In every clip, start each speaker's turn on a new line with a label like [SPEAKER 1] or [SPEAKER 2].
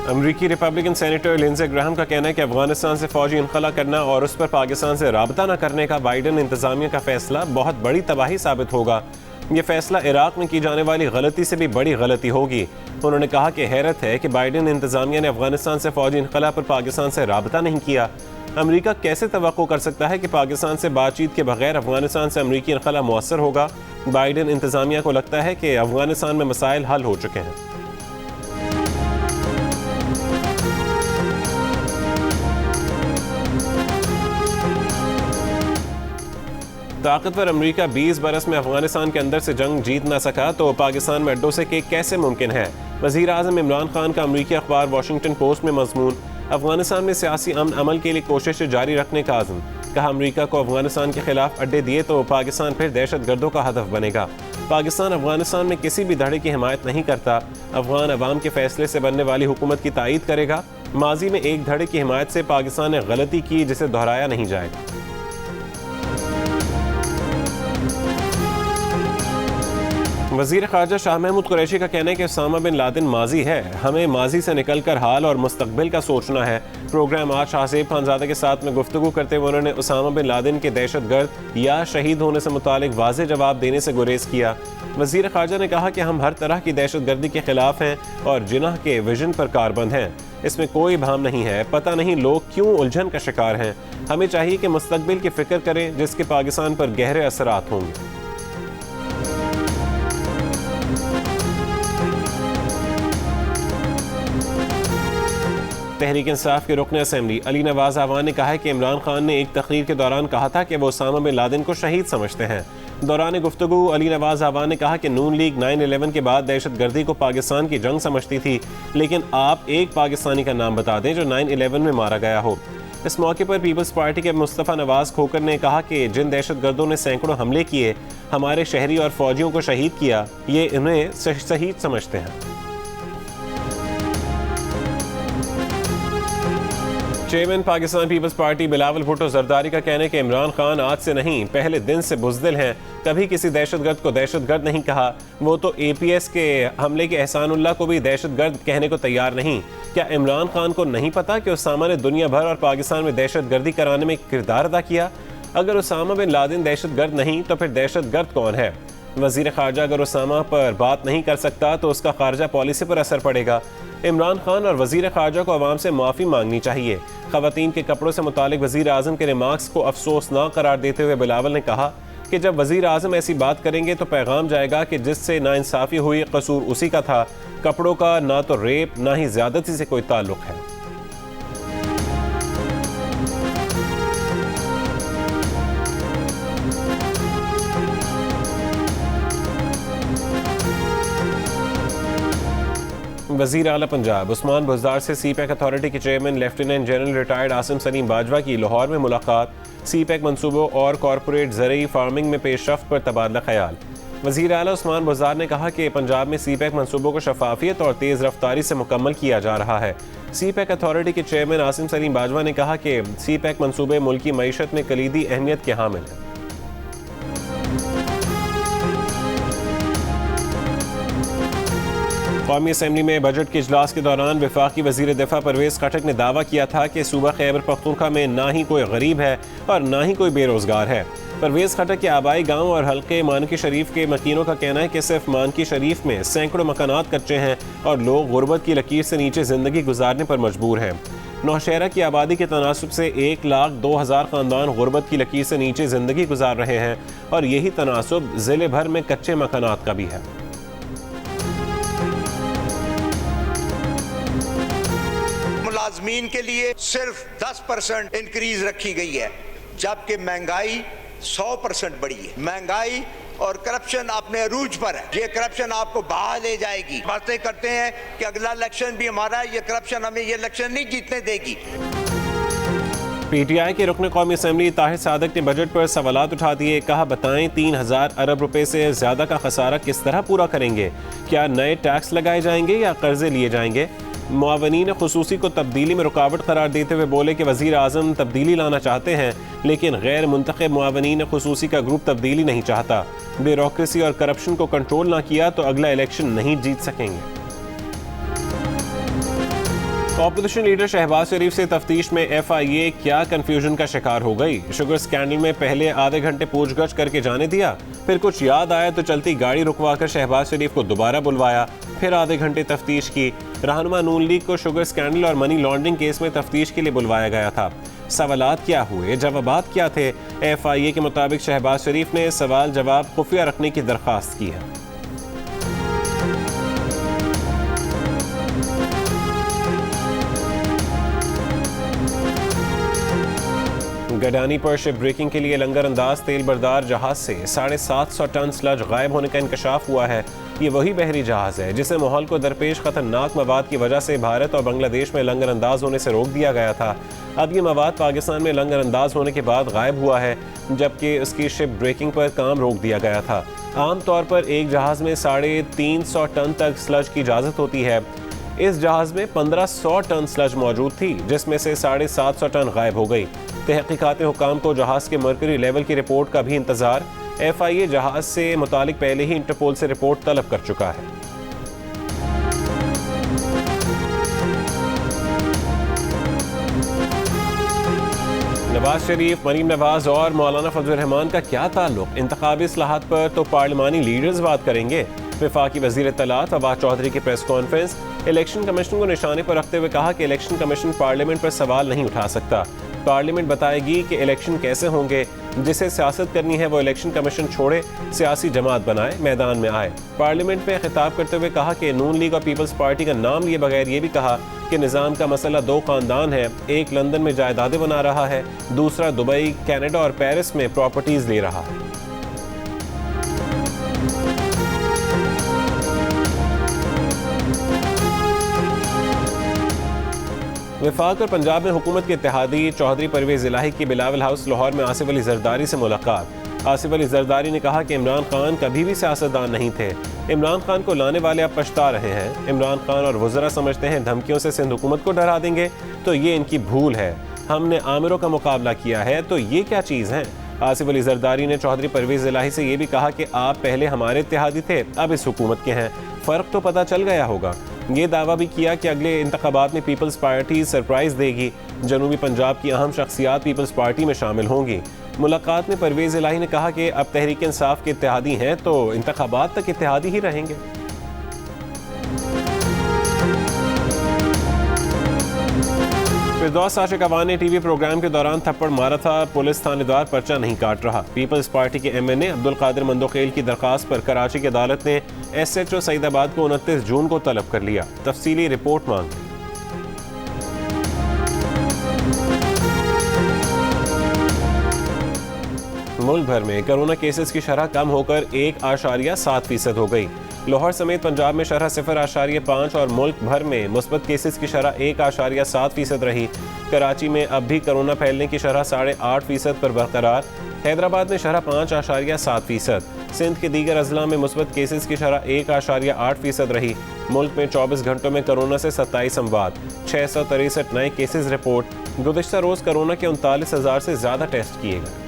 [SPEAKER 1] अमरीकी Republican senator Lindsey Graham का कहना है कि अफगानिस्तान से फौजी इनखला करना और उस पर पाकिस्तान से राबता न करने का बाइडन इंतजामिया का फैसला बहुत बड़ी तबाही साबित होगा। ये फैसला इराक में की जाने वाली गलती से भी बड़ी गलती होगी। उन्होंने कहा कि हैरत है कि बाइडन इंतजामिया ने अफगानिस्तान से फौजी इनखला पर पाकिस्तान से राबता नहीं किया। अमरीका कैसे तवक्को कर सकता है कि पाकिस्तान से बातचीत के बगैर अफगानिस्तान से अमरीकी इनखला मुअस्सर होगा। बाइडन इंतजामिया को लगता है कि अफगानिस्तान में मसाइल हल हो चुके हैं। ताकतवर अमरीका 20 बरस में अफगानिस्तान के अंदर से जंग जीत ना सका तो पाकिस्तान में अड्डों से केक कैसे मुमकिन है। वज़ीर आज़म इमरान खान का अमरीकी अखबार वाशिंगटन पोस्ट में मजमून, अफगानिस्तान में सियासी अमन अमल के लिए कोशिशें जारी रखने का आज़म। कहा, अमरीका को अफगानिस्तान के खिलाफ अड्डे दिए तो पाकिस्तान फिर दहशत गर्दों का हदफ बनेगा। पाकिस्तान अफगानिस्तान में किसी भी धड़े की हिमायत नहीं करता। अफगान अवाम के फैसले से बनने वाली हुकूमत की तायीद करेगा। माजी में एक धड़े की हिमायत से पाकिस्तान ने गलती की जिसे दोहराया नहीं जाएगा। वज़ीर ख़ारजा शाह महमूद कुरैशी का कहना है कि उसामा बिन लादेन माजी है, हमें माजी से निकलकर हाल और मुस्तकबिल का सोचना है। प्रोग्राम आज शाहज़ेब खानज़ादा के साथ में गुफ्तगू करते हुए उन्होंने उसामा बिन लादेन के दहशतगर्द या शहीद होने से मुतालिक वाज़ेह जवाब देने से गुरेज किया। वज़ीर ख़ारजा ने कहा कि हम हर तरह की दहशतगर्दी के ख़िलाफ़ हैं और जिन्ना के विजन पर कारबंद हैं। इसमें कोई भाम नहीं है। पता नहीं लोग क्यों उलझन का शिकार हैं। हमें चाहिए कि मुस्तकबिल की फ़िक्र करें जिसके पाकिस्तान पर गहरे असरात होंगे। तहरीक इंसाफ के रुकन असेंबली अली नवाज आवान ने कहा है कि इमरान खान ने एक तकरीर के दौरान कहा था कि वो उसामा बिन लादेन को शहीद समझते हैं। दौरान गुफ्तगू अली नवाज आवान ने कहा कि नून लीग 9/11 के बाद दहशतगर्दी को पाकिस्तान की जंग समझती थी, लेकिन आप एक पाकिस्तानी का नाम बता दें जो 9/11 में मारा गया हो। इस मौके पर पीपल्स पार्टी के मुस्तफ़ा नवाज खोकर ने कहा कि जिन दहशतगर्दों ने सैकड़ों हमले किए, हमारे शहरी और फौजियों को शहीद किया, ये इन्हें शहीद समझते हैं। Chairman Pakistan Peoples Party Bilawal Bhutto Zardari का कहना है कि इमरान खान आज से नहीं पहले दिन से बुज़दिल हैं। कभी किसी दहशतगर्द को दहशतगर्द नहीं कहा। वो तो APS के हमले के एहसानुल्लाह को भी दहशतगर्द कहने को तैयार नहीं। क्या इमरान खान को नहीं पता कि उसामा ने दुनिया भर और पाकिस्तान में दहशतगर्दी कराने में किरदार अदा किया? अगर उसामा बिन लादेन दहशतगर्द नहीं तो फिर दहशतगर्द कौन है? वज़ीर ख़ारजा अगर उसामा पर बात नहीं कर सकता तो उसका ख़ारजा पॉलिसी पर असर पड़ेगा। इमरान खान और वज़ीर ख़ारजा को आवाम से माफ़ी मांगनी चाहिए। ख़वातीन के कपड़ों से मुतालिक वज़ीर आज़म के रिमार्क्स को अफसोसनाक करार देते हुए बिलावल ने कहा कि जब वज़ीर आज़म ऐसी बात करेंगे तो पैगाम जाएगा कि जिससे नाइंसाफ़ी हुई कसूर उसी का था। कपड़ों का ना तो रेप ना ही ज़्यादती से कोई ताल्लुक़ है। वज़ीर आला पंजाब उस्मान बुज़दार से CPEC अथॉरिटी के chairman lieutenant general retired Asim Salim Bajwa की लाहौर में मुलाकात। CPEC मनसूबों और कॉरपोरेट ज़रई फार्मिंग में पेशरफ्त पर तबादला ख्याल। वज़ीर आला उस्मान बुज़दार ने कहा कि पंजाब में CPEC मनसूबों को शफाफियत और तेज़ रफ्तारी से मुकम्मल किया जा रहा है। CPEC अथॉरिटी के चेयरमैन आसिम सलीम बाजवा ने कहा कि CPEC मनसूबे मुल्क की मईशत में कलीदी अहमियत के हामिल हैं। कौमी असम्बली में बजट के इजलास के दौरान वफाकी वज़ीर दिफा परवेज़ खटक ने दावा किया था कि सूबा खैबर पख्तूनख्वा में ना ही कोई गरीब है और ना ही कोई बेरोज़गार है। परवेज़ खटक के आबाई गांव और हल्के मानकी शरीफ के मकीनों का कहना है कि सिर्फ मानकी शरीफ में सैकड़ों मकानात कच्चे हैं और लोग गुर्बत की लकीर से नीचे ज़िंदगी गुजारने पर मजबूर हैं। नौशहरा की आबादी के तनासुब से 1,02,000 ख़ानदान गुर्बत की लकीर से नीचे ज़िंदगी गुजार रहे हैं और यही तनासुब ज़िले भर में कच्चे मकानात का भी है।
[SPEAKER 2] मुलाजमीन के लिए सिर्फ 10% इंक्रीज रखी गई है, जबकि महंगाई 100% बढ़ी है। महंगाई और करप्शन अपने अरूज पर है। ये करप्शन आपको बहा ले जाएगी। बातें करते हैं कि अगला इलेक्शन भी हमारा है, ये करप्शन हमें ये इलेक्शन नहीं जीतने देगी।
[SPEAKER 1] PTI के रुकन कौमी असम्बली ताहिर सादक ने बजट पर सवालात उठा दिए। कहा, बताएं 3,000 अरब रुपए से ज़्यादा का खसारा किस तरह पूरा करेंगे? क्या नए टैक्स लगाए जाएंगे या कर्जे लिए जाएंगे? मुआवनीन खुसूसी को तब्दीली में रुकावट करार देते हुए बोले कि वज़ीर आज़म तब्दीली लाना चाहते हैं लेकिन गैर मुंतखब मुआवनीन खुसूसी का ग्रुप तब्दीली नहीं चाहता। ब्यूरोक्रेसी और करप्शन को कंट्रोल ना किया तो अगला इलेक्शन नहीं जीत सकेंगे। ऑपोजिशन लीडर शहबाज शरीफ से तफ्तीश में FIA क्या कंफ्यूजन का शिकार हो गई। शुगर स्कैंडल में पहले आधे घंटे पूछगछ करके जाने दिया, फिर कुछ याद आया तो चलती गाड़ी रुकवाकर शहबाज शरीफ को दोबारा बुलवाया, फिर आधे घंटे तफ्तीश की। रहनुमा नून लीग को शुगर स्कैंडल और मनी लॉन्ड्रिंग केस में तफ्तीश के लिए बुलवाया गया था। सवालात क्या हुए, जवाबात क्या थे? FIA के मुताबिक शहबाज शरीफ ने सवाल जवाब खुफिया रखने की दरख्वास्त की है। गडानी पर शिप ब्रेकिंग के लिए लंगर अंदाज तेल बरदार जहाज से 750 टन स्लज गायब होने का इंकशाफ हुआ है। ये वही बहरी जहाज है जिसे माहौल को दरपेश खतरनाक मवाद की वजह से भारत और बांग्लादेश में लंगर अंदाज होने से रोक दिया गया था। अब ये मवाद पाकिस्तान में लंगर अंदाज होने के बाद गायब हुआ है, जबकि उसकी शिप ब्रेकिंग पर काम रोक दिया गया था। आमतौर पर एक जहाज में 350 टन तक स्लज की इजाज़त होती है। इस जहाज में 1500 टन स्लज मौजूद थी, जिसमें से 750 टन गायब हो गई। तहकीकात हुकाम को जहाज के मरकरी लेवल की रिपोर्ट का भी इंतजार। FIA जहाज से मुतालिक पहले ही इंटरपोल से रिपोर्ट तलब कर चुका है। नवाज शरीफ, मरीम नवाज और मौलाना फजल रहमान का क्या ताल्लुक? इंतखाबी इस्लाहात पर तो पार्लिमानी लीडर्स बात करेंगे। वफाकी वजीर इत्तलात फवाद चौधरी की प्रेस कॉन्फ्रेंस। इलेक्शन कमीशन को निशाने पर रखते हुए कहा कि इलेक्शन कमीशन पार्लियामेंट पर सवाल नहीं उठा सकता। पार्लियामेंट बताएगी कि इलेक्शन कैसे होंगे। जिसे सियासत करनी है वो इलेक्शन कमीशन छोड़े, सियासी जमात बनाए, मैदान में आए। पार्लियामेंट में खिताब करते हुए कहा कि नून लीग और पीपल्स पार्टी का नाम लिए बगैर ये भी कहा कि निज़ाम का मसला दो खानदान है, एक लंदन में जायदादें बना रहा है, दूसरा दुबई, कनाडा और पेरिस में प्रॉपर्टीज ले रहा है। वफाक और पंजाब में हुकूमत के इत्तेहादी चौधरी परवेज इलाही की बिलावल हाउस लाहौर में आसिफ अली जरदारी से मुलाकात। आसिफ अली जरदारी ने कहा कि इमरान खान कभी भी सियासतदान नहीं थे। इमरान खान को लाने वाले अब पछता रहे हैं। इमरान खान और वज़रा समझते हैं धमकियों से सिंध हुकूमत को डरा देंगे, तो ये इनकी भूल है। हमने आमिरों का मुकाबला किया है, तो ये क्या चीज़ है? आसिफ अली जरदारी ने चौधरी परवेज इलाही से ये भी कहा कि आप पहले हमारे इत्तेहादी थे, अब इस हुकूमत के हैं। फ़र्क तो पता चल गया होगा। ये दावा भी किया कि अगले इंतखाबात में पीपल्स पार्टी सरप्राइज़ देगी। जनूबी पंजाब की अहम शख्सियात पीपल्स पार्टी में शामिल होंगी। मुलाकात में परवेज़ इलाही ने कहा कि अब तहरीक इंसाफ के इत्तेहादी हैं तो इंतखाबात तक इत्तेहादी ही रहेंगे। फिरदौस आशिक अवान ने TV प्रोग्राम के दौरान थप्पड़ मारा था, पुलिस थानेदार पर्चा नहीं काट रहा। पीपल्स पार्टी के MNA अब्दुल कादिर मंदोखेल की दरख्वास्त पर कराची की अदालत ने SHO सईदाबाद को 29 जून को तलब कर लिया। तफसीली रिपोर्ट मांग। मुल्क भर में कोरोना केसेस की शरह कम होकर 1.7% हो गई। लाहौर समेत पंजाब में शरह 0.5 और मुल्क भर में मुस्बत केसेस की शरह 1.7% रही। कराची में अब भी कोरोना फैलने की शरह 8.5% पर बरकरार। हैदराबाद में शरह 5.7%। सिंध के दीगर अजला में मुस्बत केसेस की शरह 1.8% रही। मुल्क में 24 घंटों में कोरोना से 27 अमवात, 663 नए केसेस रिपोर्ट। गुज़िश्ता रोज़ कोरोना के 39,000 से ज़्यादा टेस्ट किए गए।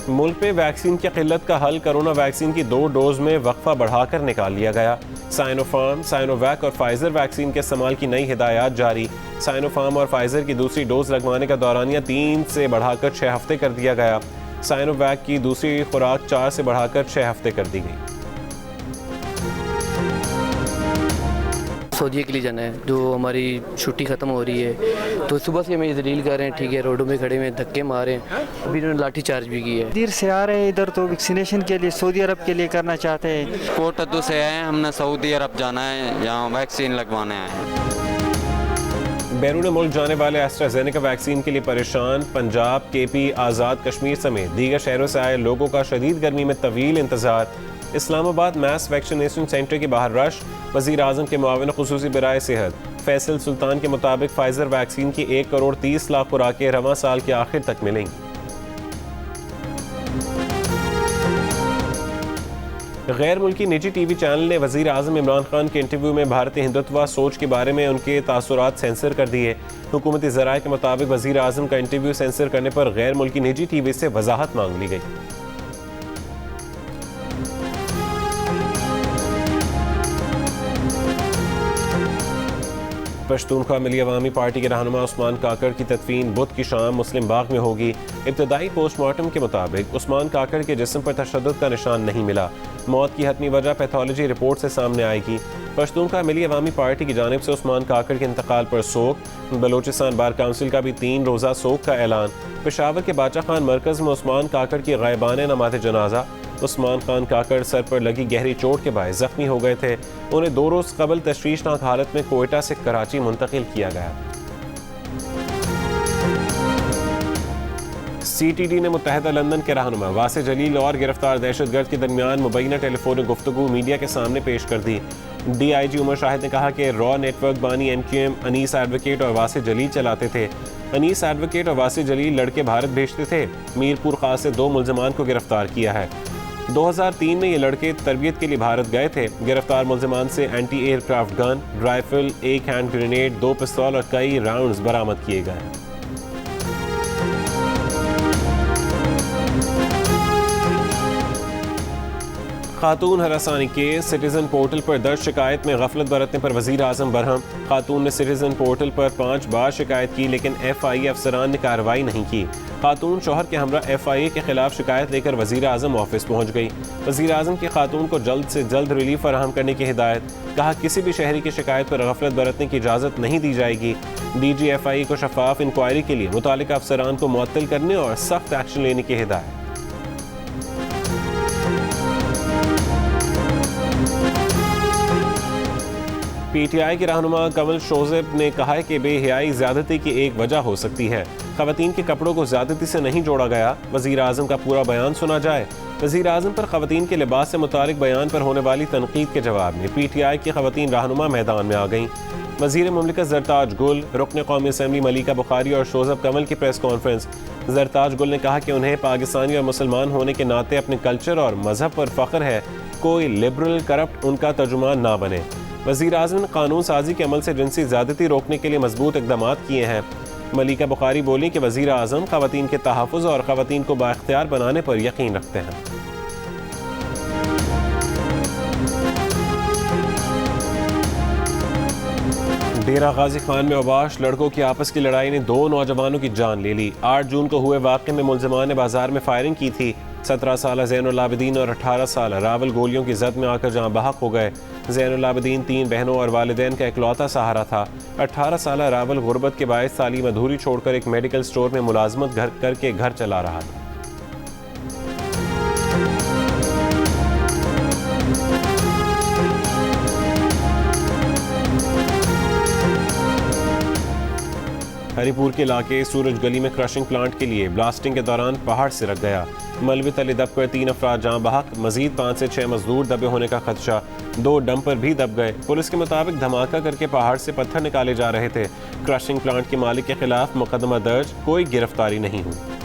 [SPEAKER 1] मुल्क में वैक्सीन की किल्लत का हल कोरोना वैक्सीन की 2 डोज में वक्फा बढ़ाकर निकाल लिया गया। साइनोफार्म, साइनोवैक और फाइजर वैक्सीन के इस्तेमाल की नई हिदायत जारी। साइनोफार्म और फाइजर की दूसरी डोज लगवाने का दौरानिया 3 से बढ़ाकर 6 हफ्ते कर दिया गया। साइनोवैक की दूसरी खुराक 4 से बढ़ाकर 6 हफ्ते कर दी गई।
[SPEAKER 3] सऊदीया के लिए जाना है, जो हमारी छुट्टी ख़त्म हो रही है, तो सुबह से हमें दलील कर रहे हैं, ठीक है, रोडों में खड़े हुए धक्के मारे हैं। अभी इन्होंने लाठी चार्ज भी किया है।
[SPEAKER 4] देर से आ रहे हैं इधर, तो वैक्सीनेशन के लिए सऊदी अरब के लिए करना चाहते हैं।
[SPEAKER 5] कोटद्दू से आए हैं, हमने सऊदी अरब जाना है, यहाँ वैक्सीन लगवाने आए हैं।
[SPEAKER 1] बैरून मुल्क जाने वाले एस्ट्राजेनेका वैक्सीन के लिए परेशान। पंजाब, KP, आज़ाद कश्मीर समेत दीगर शहरों से आए लोगों का शदीद गर्मी में तवील इंतजार। इस्लामाबाद मैस वैक्सीनेशन सेंटर के बाहर रश। वज़ीर आज़म के मुआविन ख़ुसूसी बराए सेहत फैसल सुल्तान के मुताबिक फाइजर वैक्सीन की 1 करोड़ 30 लाख खुराकें रवां साल के आखिर तक मिलेंगी। गैर मुल्की निजी TV चैनल ने वज़ीर आज़म इमरान खान के इंटरव्यू में भारतीय हिंदुत्व सोच के बारे में उनके तासुरात सेंसर कर दिए। हुकूमती ज़राए के मुताबिक वज़ीर आज़म का इंटरव्यू सेंसर करने पर गैर मुल्की निजी TV से वजाहत मांग ली गई। पश्तूनख्वा मिली अवामी पार्टी के रहनुमा उस्मान काकड़ की तदफीन बुध की शाम मुस्लिम बाग में होगी। इब्तदाई पोस्टमार्टम के मुताबिक उस्मान काकड़ के जिस्म पर तशद्दुद का निशान नहीं मिला। मौत की हतमी वजह पैथोलॉजी रिपोर्ट से सामने आएगी। पश्तूनख्वा मिली अवामी पार्टी की जानिब से उस्मान काकड़ के इंतकाल पर सोग। बलोचिस्तान बार काउंसिल का भी 3 रोज़ा सोग का ऐलान। पेशावर के बादशाह खान मरकज़ में उस्मान काकड़ की गायबाने नमाज़ जनाजा। उस्मान खान काकड़ सर पर लगी गहरी चोट के बायस जख्मी हो गए थे। उन्हें 2 रोज़ कबल तशवीशनाक हालत में कोयटा से कराची मुंतकिल किया गया। CTD ने मुत्तहदा लंदन के रहनुमा वासे जलील और गिरफ्तार दहशतगर्द के दरमियान मुबैना टेलीफोनिक गुफ्तगू मीडिया के सामने पेश कर दी। DIG उमर शाहिद ने कहा कि रॉ नेटवर्क बानी MQM अनीस एडवोकेट और वासे जलील चलाते थे। अनीस एडवोकेट और वासे जलील लड़के भारत भेजते थे। मीरपुर खास से 2 मुल्ज़िमान को गिरफ्तार किया है। 2003 में ये लड़के तरबियत के लिए भारत गए थे। गिरफ्तार मुल्ज़िमान से anti aircraft gun, rifle, 1 hand grenade, 2 पिस्तौल और कई राउंड्स बरामद किए गए। खातून हरासानी केस। सिटीजन पोर्टल पर दर्ज शिकायत में गफलत बरतने पर वज़ीर आज़म बरहम। खातून ने सिटीजन पोर्टल पर 5 बार शिकायत की लेकिन FIA अफसरान ने कार्रवाई नहीं की। खातून शौहर के हमरा FIA के खिलाफ शिकायत लेकर वज़ीर आज़म ऑफिस पहुँच गई। वज़ीर आज़म की खातून को जल्द से जल्द रिलीफ फराहम करने की हिदायत। कहा किसी भी शहरी की शिकायत पर गफलत बरतने की इजाज़त नहीं दी जाएगी। DG FIA को शफाफ इंक्वायरी के लिए मुतालिका अफसरान को मुअत्तल करने और सख्त एक्शन लेने की हिदायत। PTI के रहनुमा कमल शोज़ेब ने कहा है कि बेहयाई ज़्यादती की एक वजह हो सकती है। ख़वातीन के कपड़ों को ज़्यादती से नहीं जोड़ा गया। वज़ीर आज़म का पूरा बयान सुना जाए। वज़ीर आज़म पर ख़वातीन के लिबास से मुतालिक बयान पर होने वाली तनकीद के जवाब में PTI की ख़वातीन रहनुमा मैदान में आ गईं। वज़ीर मुमलिकत ज़रताज गुल, रुकन कौमी असम्बली मलिका बुखारी और शोज़ेब कमल की प्रेस कॉन्फ्रेंस। ज़रताज गुल ने कहा कि उन्हें पाकिस्तानी और मुसलमान होने के नाते अपने कल्चर और मज़हब पर फ़ख्र है। कोई लिबरल करप्ट उनका तर्जुमान ना बने। वज़ीर आज़म ने कानून साजी के अमल से जिनसी ज़्यादती रोकने के लिए मजबूत इक़दाम किए हैं। मलिका बुखारी बोली कि वज़ीर आज़म ख़वातीन के तहफ़्फ़ुज़ और ख़वातीन को बाइख्तियार बनाने पर यकीन रखते हैं। डेरा गाजी खान में अवाश लड़कों की आपस की लड़ाई ने 2 नौजवानों की जान ले ली। 8 जून को हुए वाक़े में मुल्ज़िमान ने बाजार में फायरिंग की थी। 17 साल ज़ैनुल आबिदीन और 18 साल रावल गोलियों की जद में आकर जहां बहक हो गए। ज़ैनुल आबिदीन 3 बहनों और वालिदैन का इकलौता सहारा था। 18 साल रावल गुर्बत के बायस तालीम अधूरी छोड़कर एक मेडिकल स्टोर में मुलाजमत करके घर चला रहा था। हरिपुर के इलाके सूरज गली में क्रशिंग प्लांट के लिए ब्लास्टिंग के दौरान पहाड़ से रख गया। मलबे तले दबकर 3 अफराद जहां बहक, मजीद 5 से 6 मजदूर दबे होने का खदशा। 2 डंपर भी दब गए। पुलिस के मुताबिक धमाका करके पहाड़ से पत्थर निकाले जा रहे थे। क्रशिंग प्लांट के मालिक के खिलाफ मुकदमा दर्ज, कोई गिरफ्तारी नहीं हुई।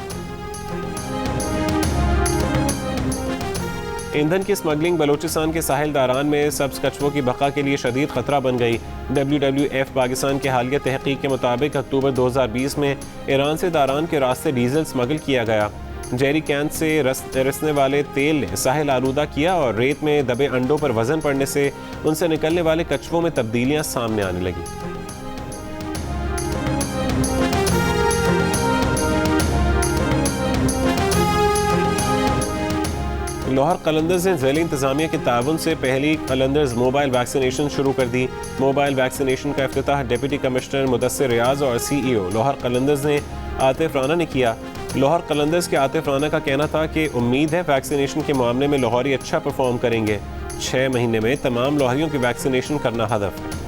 [SPEAKER 1] ईंधन की स्मगलिंग बलूचिस्तान के साहिल दारान में सब्ज कछुओं की बका के लिए शदीद खतरा बन गई। WWF पाकिस्तान के हालिया तहकीक के मुताबिक अक्टूबर 2020 में ईरान से दारान के रास्ते डीजल स्मगल किया गया। जेरी कैन से रिसने वाले तेल ने साहिल आलूदा किया और रेत में दबे अंडों पर वजन पड़ने से उनसे निकलने वाले कछुओं में तब्दीलियां सामने आने लगी। लाहौर कलंदर्स ने ज़िला इंतज़ामिया के ताउन से पहली कलंदर्स मोबाइल वैक्सीनेशन शुरू कर दी। मोबाइल वैक्सीनेशन का इफ्तिताह डिप्टी कमिश्नर मुदस्सिर रियाज और CEO लाहौर कलंदर्स ने आतिफ राना ने किया। लाहौर कलंदर्स के आतिफ राना का कहना था कि उम्मीद है वैक्सीनेशन के मामले में लाहौरी अच्छा परफॉर्म करेंगे। 6 महीने में तमाम लाहौरियों की वैक्सीनेशन करना हदफ है।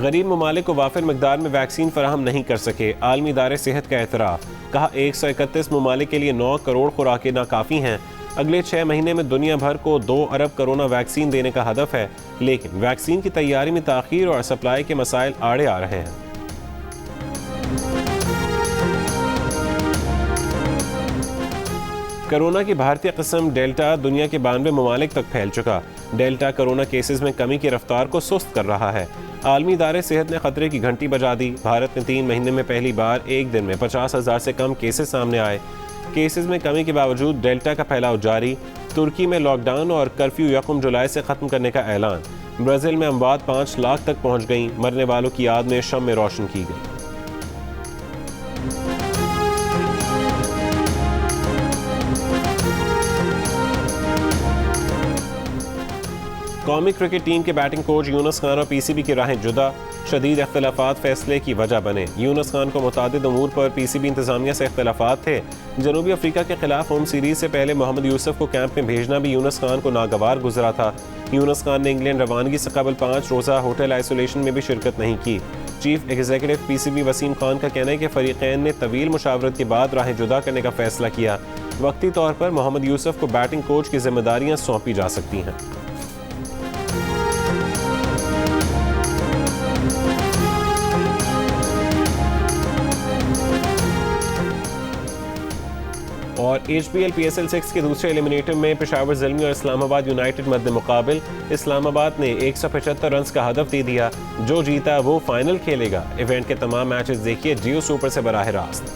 [SPEAKER 1] गरीब ममालिक को वाफिर मकदार में वैक्सीन फराहम नहीं कर सके। आलमी इदारे सेहत का एतराफ़। कहा 131 ममालिक के लिए 9 करोड़ खुराकें नाकाफ़ी हैं। अगले 6 महीने में दुनिया भर को 2 अरब कोरोना वैक्सीन देने का हदफ है, लेकिन वैक्सीन की तैयारी में ताख़ीर और सप्लाई के मसाइल आड़े आ रहे हैं। कोरोना की भारतीय किस्म डेल्टा दुनिया के 92 ममालिक तक फैल चुका। डेल्टा कोरोना केसेस में कमी की रफ्तार को सुस्त कर रहा है। आलमी इदारे सेहत ने खतरे की घंटी बजा दी। भारत में 3 महीने में पहली बार एक दिन में 50,000 से कम केसेस सामने आए। केसेस में कमी के बावजूद डेल्टा का फैलाव जारी। तुर्की में लॉकडाउन और कर्फ्यू 1 जुलाई से ख़त्म करने का ऐलान। ब्राज़ील में अमवात 5 लाख तक पहुंच गईं। मरने वालों की याद में शम्में रोशन की गई। कौमी क्रिकेट टीम के बैटिंग कोच यूनुस खान और पीसीबी की राहें जुदा। शदीद इख्तलाफात फैसले की वजह बने। यूनुस खान को मुतादिद उमूर पर पीसीबी इंतजामिया से इख्तलाफात थे। जनूबी अफ्रीका के खिलाफ होम सीरीज से पहले मोहम्मद यूसुफ को कैंप में भेजना भी यूनुस खान को नागवार गुजरा था। यूनुस खान ने इंग्लैंड रवानगी से कबल 5 रोज़ा होटल आइसोलेशन में भी शिरकत नहीं की। Chief executive PCB Wasim Khan का कहना है कि फरीकैन ने तवील मुशावरत के बाद राहें जुदा करने का फैसला किया। वक्ती तौर पर मोहम्मद यूसुफ को बैटिंग कोच की जिम्मेदारियां सौंपी जा सकती हैं। और HBL PSL 6 के दूसरे एलिमिनेटर में पेशावर ज़ल्मी और इस्लामाबाद यूनाइटेड मद्दे मुकाबिल। इस्लामाबाद ने 175 रन का हदफ दे दिया। जो जीता वो फाइनल खेलेगा। इवेंट के तमाम मैचेस देखिए जियो सुपर से बराह रास्त।